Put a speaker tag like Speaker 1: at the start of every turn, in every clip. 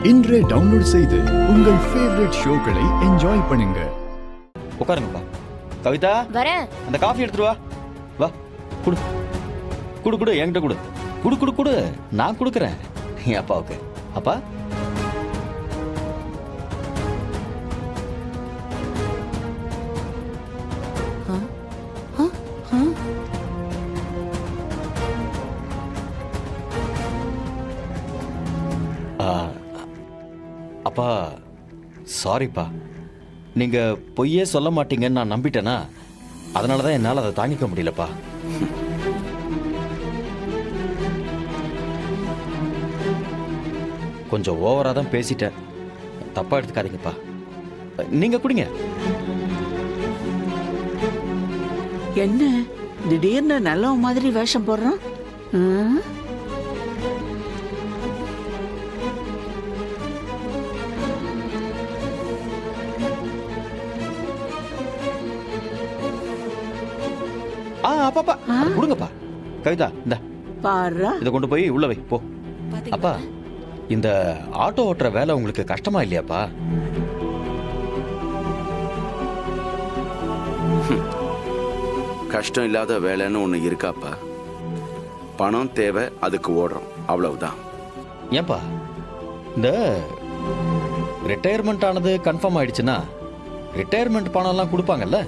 Speaker 1: இன்றே டவுன்லோட் செய்து உங்கள் ஃபேவரட் ஷோக்களை என்ஜாய் பண்ணுங்க.
Speaker 2: உட்காருங்கப்பா. கவிதா,
Speaker 3: வரேன்.
Speaker 2: அந்த காஃபி எடுத்துட்டு வா. வா, குடு குடு குடு, என்கிட்ட குடு. குடு குடு குடு, நான் கொடுக்குறேன் என் அப்பாவுக்கு. அப்பா, அப்பா சாரிப்பா. நீங்க பொய்யே சொல்ல மாட்டீங்கன்னு நான் நம்பிட்டேனா, அதனால தான் என்னால் அதை தாங்கிக்க முடியலப்பா. கொஞ்சம் ஓவராக தான் பேசிட்டேன், தப்பா எடுத்துக்காதீங்கப்பா. நீங்க குடிங்க.
Speaker 4: என்ன திடீர்னு நல்ல மாதிரி வேஷம் போடுறான்?
Speaker 2: அப்பாப்பா கொடுங்கப்பா. கவிதா, இந்த
Speaker 4: பாரு,
Speaker 2: இதை கொண்டு போய் உள்ள வை போ. அப்பா, இந்த ஆட்டோ ஓட்டுற வேலை உங்களுக்கு கஷ்டமா இல்லையாப்பா?
Speaker 5: கஷ்டம் இல்லாத வேலைன்னு ஒன்று இருக்காப்பா. பணம் தேவை, அதுக்கு ஓடுறோம், அவ்வளவுதான்.
Speaker 2: ஏன்பா, இந்த ரிட்டையர்மெண்ட் ஆனது கன்ஃபார்ம் ஆயிடுச்சுன்னா ரிட்டையர்மெண்ட் பணம்லாம் கொடுப்பாங்கல்ல?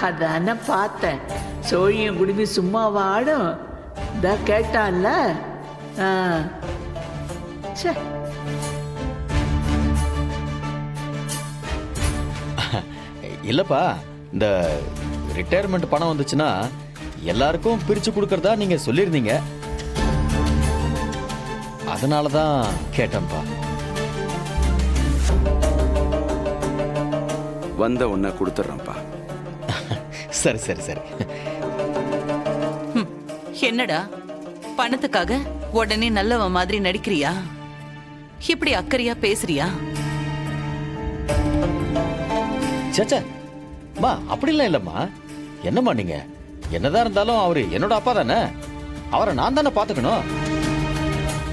Speaker 4: அதான பார்த்தேன். சோழியம் குடிமி சும்மா வாடும். இதான் கேட்டான்ல.
Speaker 2: இல்லப்பா, இந்த ரிட்டையர்மெண்ட் பணம் வந்துச்சுன்னா எல்லாருக்கும் பிரிச்சு கொடுக்கறதா நீங்க சொல்லியிருந்தீங்க, அதனாலதான் கேட்டேன்ப்பா.
Speaker 5: வந்த உன்னை கொடுத்துட்றேன்ப்பா.
Speaker 2: சரி சரி சரி.
Speaker 6: என்னடா, பணத்துக்காக உடனே நல்லவ மாதிரி நடிக்கிறியா? இப்படி அக்கறையா பேசுறியா?
Speaker 2: சேச்சா மா, அப்படிலாம் இல்லம்மா. என்னம்மா நீங்க, என்னதான் இருந்தாலும் அவரு என்னோட அப்பா தானே, அவரை நான் தானே பாத்துக்கணும்.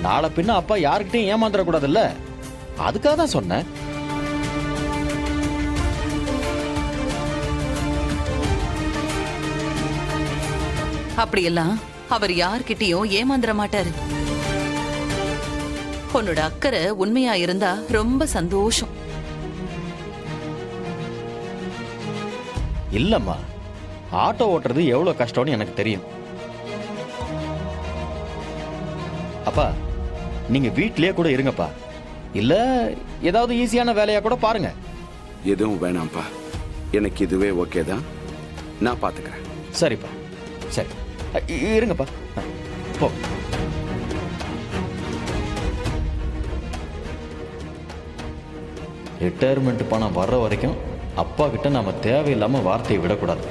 Speaker 2: நாளை பின்ன அப்பா யாருக்கிட்டையும் ஏமாந்துட கூடாதுல்ல, அதுக்காக தான் சொன்னேன்.
Speaker 6: அப்படியெல்லாம் அவர் யார்கிட்டயும் ஏமாந்துட மாட்டாரு. உன்னோட அக்கறை உண்மையா இருந்தா ரொம்ப சந்தோஷம்.
Speaker 2: இல்லம்மா, ஆட்டோ ஓட்டுறது எவ்வளவு கஷ்டம்னு எனக்கு தெரியும். அப்பா, நீங்க வீட்லயே கூட இருங்கப்பா, இல்ல ஏதாவது ஈஸியான வேலையா கூட பாருங்க.
Speaker 5: எதுவும் வேணாம்ப்பா, எனக்கு இதுவே ஓகே தான், நான் பாத்துக்கிறேன்.
Speaker 2: சரிப்பா, சரி இருங்கப்பா. போ. ரிட்டையர்மெண்ட் பணம் வர்ற வரைக்கும் அப்பா கிட்ட நாம தேவையில்லாம வார்த்தையை விடக்கூடாது.